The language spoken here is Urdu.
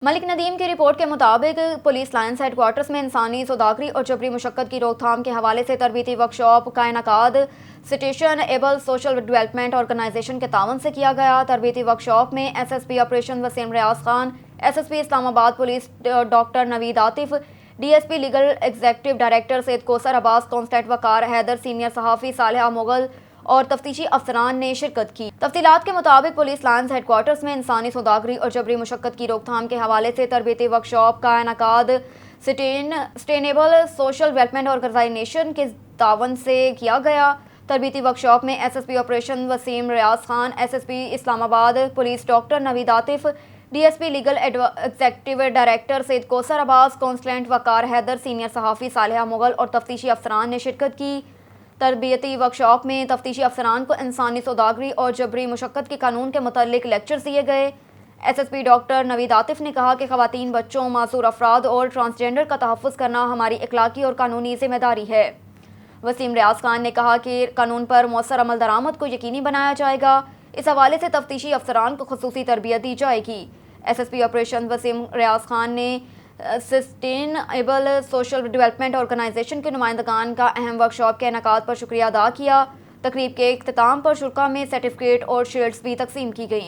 ملک ندیم کی رپورٹ کے مطابق پولیس لائنز ہیڈ کوارٹرز میں انسانی سوداگری اور جبری مشقت کی روک تھام کے حوالے سے تربیتی ورکشاپ کا انعقاد sustainable social development organization کے تعاون سے کیا گیا۔ تربیتی ورکشاپ میں S S P operation Waseem Riaz Khan, S S P Islamabad police doctor Naveed Atif, D S P legal executive director Syed Kausar Abbas, constable Waqar Haider, senior صحافی صالحہ مغل اور تفتیشی افسران نے شرکت کی۔ تفصیلات کے مطابق پولیس لائنز ہیڈ کوارٹرز میں انسانی سوداگری اور جبری مشقت کی روک تھام کے حوالے سے تربیتی ورکشاپ کا انعقاد سسٹینیبل سوشل ڈیولپمنٹ آرگنائزیشن کے تعاون سے کیا گیا۔ تربیتی ورکشاپ میں S S P operation Waseem Riaz Khan, S S P Islamabad police doctor Naveed Atif, D S P legal executive director Syed Kausar Abbas, constable Waqar Haider, senior صحافی صالحہ مغل اور تفتیشی افسران نے شرکت کی۔ تربیتی ورکشاپ میں تفتیشی افسران کو انسانی سوداگری اور جبری مشقت کے قانون کے متعلق لیکچرز دیے گئے۔ S S P doctor Naveed Atif نے کہا کہ خواتین، بچوں، معذور افراد اور ٹرانسجینڈر کا تحفظ کرنا ہماری اخلاقی اور قانونی ذمہ داری ہے۔ وسیم ریاض خان نے کہا کہ قانون پر مؤثر عمل درآمد کو یقینی بنایا جائے گا۔ اس حوالے سے تفتیشی افسران کو خصوصی تربیت دی جائے گی۔ S S P operation Waseem Riaz Khan نے سسٹینیبل سوشل ڈیولپمنٹ آرگنائزیشن کے نمائندگان کا اہم ورکشاپ کے انعقاد پر شکریہ ادا کیا۔ تقریب کے اختتام پر شرکاء میں سرٹیفکیٹ اور شیلڈز بھی تقسیم کی گئیں۔